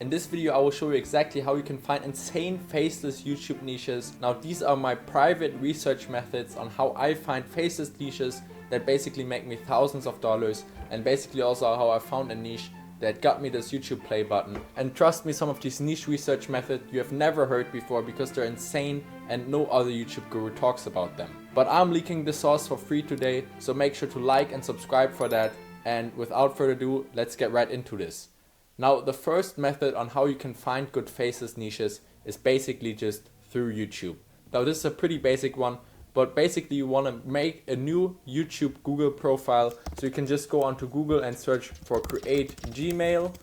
In this video I will show you exactly how you can find insane faceless YouTube niches. Now these are my private research methods on how I find faceless niches that basically make me thousands of dollars, and basically also how I found a niche that got me this YouTube play button. And trust me, some of these niche research methods you have never heard before because they're insane and no other YouTube guru talks about them. But I'm leaking the source for free today, so make sure to like and subscribe for that. And without further ado, let's get right into this. Now the first method on how you can find good faceless niches is basically just through YouTube. Now this is a pretty basic one, but basically you want to make a new YouTube Google profile. So you can just go onto Google and search for create Gmail.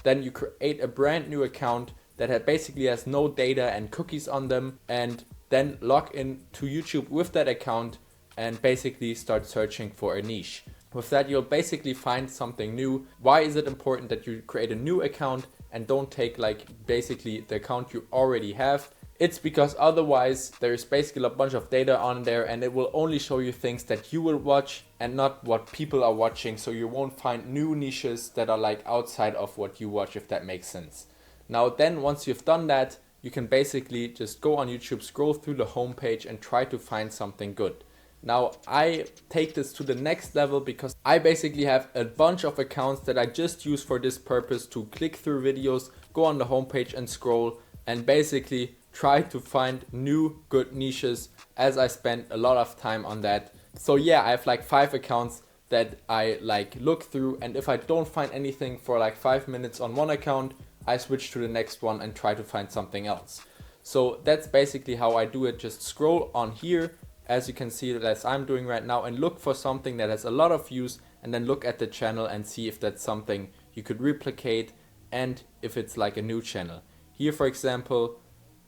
Then you create a brand new account that basically has no data and cookies on them, and then log in to YouTube with that account and basically start searching for a niche. With that, you'll basically find something new. Why is it important that you create a new account and don't take basically the account you already have? It's because otherwise there's basically a bunch of data on there and it will only show you things that you will watch and not what people are watching. So you won't find new niches that are outside of what you watch, if that makes sense. Now then, once you've done that, you can basically just go on YouTube, scroll through the homepage and try to find something good. Now I take this to the next level because I basically have a bunch of accounts that I just use for this purpose, to click through videos, go on the homepage and scroll and basically try to find new good niches, as I spend a lot of time on that. So yeah, I have 5 accounts that I look through, and if I don't find anything for 5 minutes on one account, I switch to the next one and try to find something else. So that's basically how I do it. Just scroll on here, as you can see, as I'm doing right now, and look for something that has a lot of views, and then look at the channel and see if that's something you could replicate and if it's a new channel. Here for example,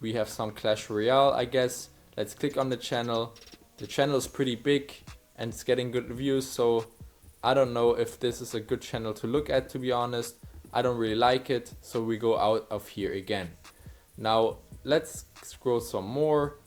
we have some Clash Royale, I guess. Let's click on the channel. The channel is pretty big and it's getting good views, so I don't know if this is a good channel to look at, to be honest. I don't really like it, so we go out of here again. Now let's scroll some more.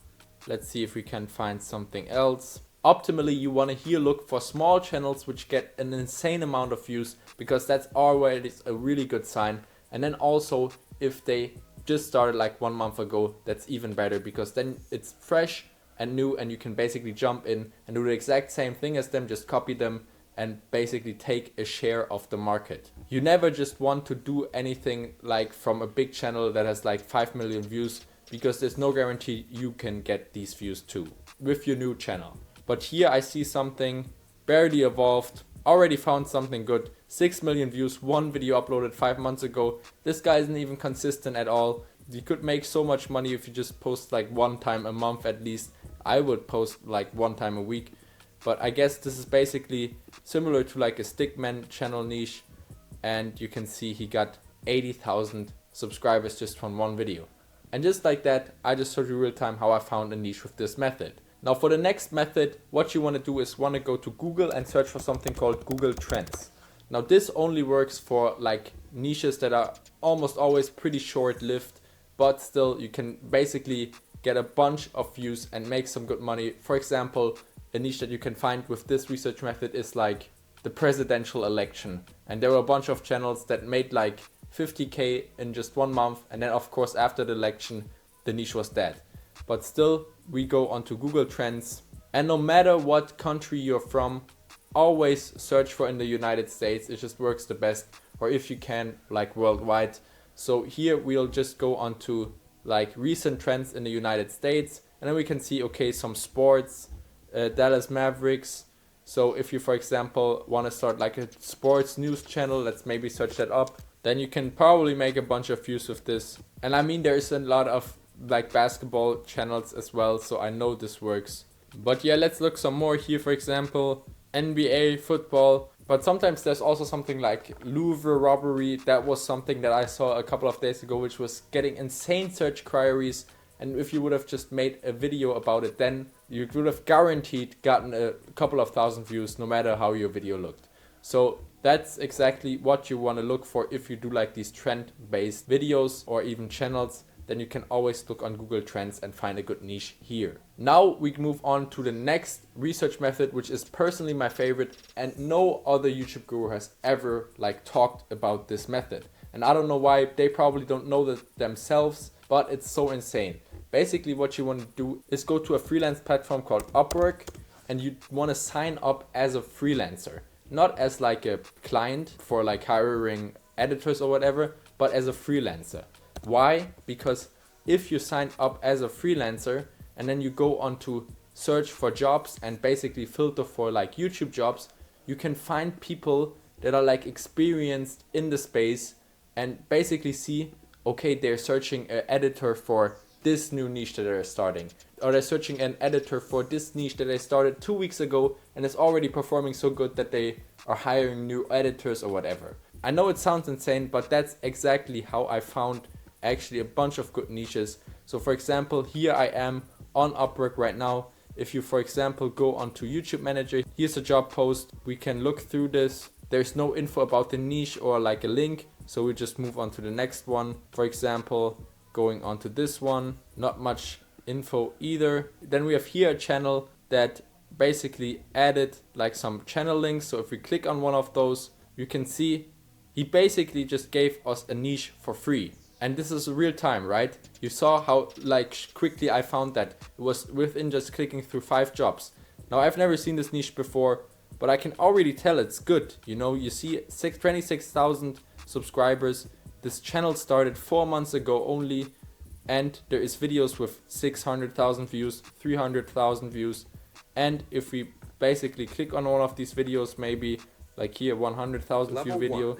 Let's see if we can find something else. Optimally, you want to here look for small channels which get an insane amount of views, because that's always a really good sign. And then also, if they just started 1 month ago, that's even better, because then it's fresh and new and you can basically jump in and do the exact same thing as them, just copy them and basically take a share of the market. You never just want to do anything from a big channel that has 5 million views, because there's no guarantee you can get these views too with your new channel. But here I see something barely evolved, already found something good. 6 million views, one video uploaded 5 months ago. This guy isn't even consistent at all. You could make so much money if you just post one time a month at least. I would post one time a week. But I guess this is basically similar to a Stickman channel niche, and you can see he got 80,000 subscribers just from one video. And just like that, I just showed you real time how I found a niche with this method. Now for the next method, what you want to do is want to go to Google and search for something called Google Trends. Now this only works for niches that are almost always pretty short-lived, but still you can basically get a bunch of views and make some good money. For example, a niche that you can find with this research method is the presidential election. And there were a bunch of channels that made 50k in just 1 month, and then of course after the election the niche was dead. But still, we go onto Google Trends, and no matter what country you're from, always search for in the United States. It just works the best, or if you can, worldwide. So here we'll just go onto recent trends in the United States, and then we can see, okay, some sports, Dallas Mavericks. So if you, for example, want to start a sports news channel, let's maybe search that up. Then you can probably make a bunch of views with this. And I mean, there's a lot of basketball channels as well, so I know this works. But yeah, let's look some more here. For example, NBA football. But sometimes there's also something like Louvre robbery. That was something that I saw a couple of days ago, which was getting insane search queries. And if you would have just made a video about it, then you would have guaranteed gotten a couple of thousand views, no matter how your video looked. So that's exactly what you want to look for if you do these trend-based videos or even channels. Then you can always look on Google Trends and find a good niche here. Now we move on to the next research method, which is personally my favorite, and no other YouTube guru has ever talked about this method. And I don't know why, they probably don't know that themselves, but it's so insane. Basically what you want to do is go to a freelance platform called Upwork, and you want to sign up as a freelancer, not as like a client for like hiring editors or whatever, but as a freelancer. Why? Because if you sign up as a freelancer and then you go on to search for jobs and basically filter for like YouTube jobs, you can find people that are like experienced in the space and basically see, okay, they're searching an editor for this new niche that they're starting, or they're searching an editor for this niche that they started 2 weeks ago and is already performing so good that they are hiring new editors or whatever. I know it sounds insane, but that's exactly how I found actually a bunch of good niches. So for example, here I am on Upwork right now. If you, for example, go onto YouTube Manager, here's a job post. We can look through this. There's no info about the niche or like a link, so we just move on to the next one. For example, going on to this one, not much info either. Then we have here a channel that basically added like some channel links. So if we click on one of those, you can see he basically just gave us a niche for free. And this is real time, right? You saw how like quickly I found that. It was within just clicking through 5 jobs. Now I've never seen this niche before, but I can already tell it's good. You know, you see 26,000 subscribers. This channel started 4 months ago only, and there is videos with 600,000 views, 300,000 views. And if we basically click on one of these videos, maybe like here 100,000 view video,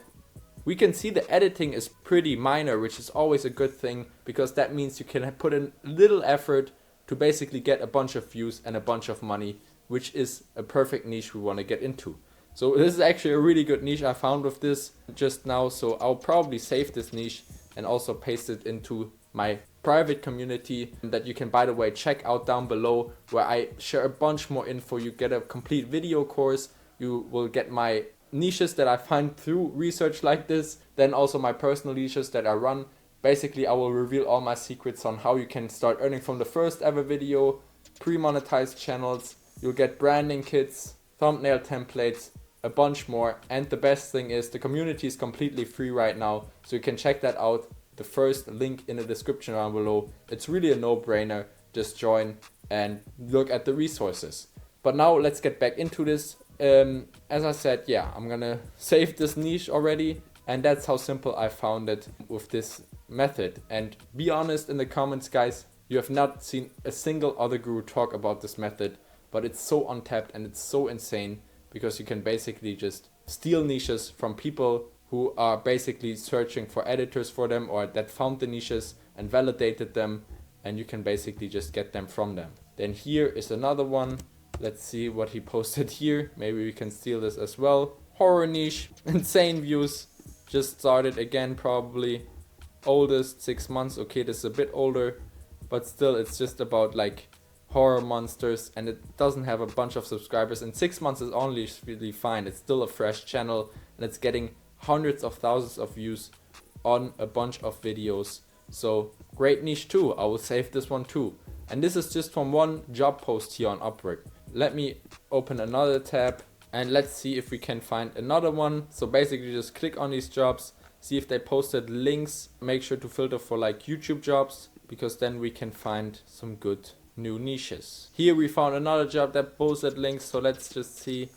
we can see the editing is pretty minor, which is always a good thing, because that means you can put in little effort to basically get a bunch of views and a bunch of money, which is a perfect niche we want to get into. So this is actually a really good niche I found with this just now. So I'll probably save this niche and also paste it into my private community that you can, by the way, check out down below, where I share a bunch more info. You get a complete video course. You will get my niches that I find through research like this, then also my personal niches that I run. Basically, I will reveal all my secrets on how you can start earning from the first ever video, pre-monetized channels. You'll get branding kits, thumbnail templates, a bunch more. And the best thing is the community is completely free right now, so you can check that out. The first link in the description down below. It's really a no-brainer. Just join and look at the resources. But now let's get back into this. As I said, yeah, I'm gonna save this niche already, and that's how simple I found it with this method. And be honest in the comments, guys, you have not seen a single other guru talk about this method, but it's so untapped and it's so insane, because you can basically just steal niches from people who are basically searching for editors for them, or that found the niches and validated them, and you can basically just get them from them. Then here is another one. Let's see what he posted here. Maybe we can steal this as well. Horror niche, insane views. Just started again, probably oldest 6 months. Okay, this is a bit older, but still it's just about like horror monsters, and it doesn't have a bunch of subscribers. And 6 months is only really fine. It's still a fresh channel, and it's getting hundreds of thousands of views on a bunch of videos. So great niche too. I will save this one too. And this is just from one job post here on Upwork. Let me open another tab and let's see if we can find another one. So basically just click on these jobs, see if they posted links. Make sure to filter for like YouTube jobs, because then we can find some good new niches. Here we found another job that posted links. So let's just see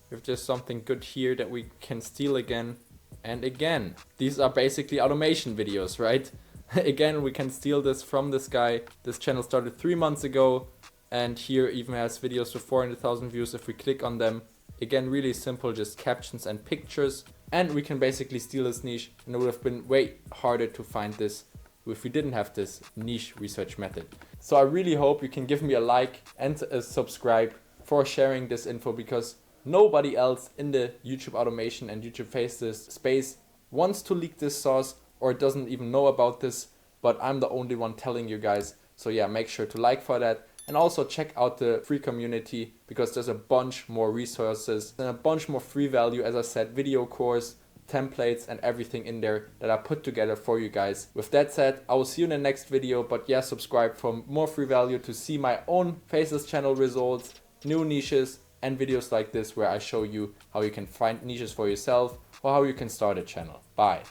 if there's something good here that we can steal again. And again, these are basically automation videos, right? Again, we can steal this from this guy. This channel started 3 months ago, and here even has videos with 400,000 views if we click on them. Again, really simple, just captions and pictures. And we can basically steal this niche, and it would have been way harder to find this if we didn't have this niche research method. So I really hope you can give me a like and a subscribe for sharing this info, because nobody else in the YouTube automation and YouTube Faceless space wants to leak this sauce or doesn't even know about this, but I'm the only one telling you guys. So yeah, make sure to like for that, and also check out the free community, because there's a bunch more resources and a bunch more free value, as I said, video course, templates and everything in there that I put together for you guys. With that said, I will see you in the next video, but yeah, subscribe for more free value to see my own Faceless channel results, new niches, and videos like this where I show you how you can find niches for yourself or how you can start a channel. Bye.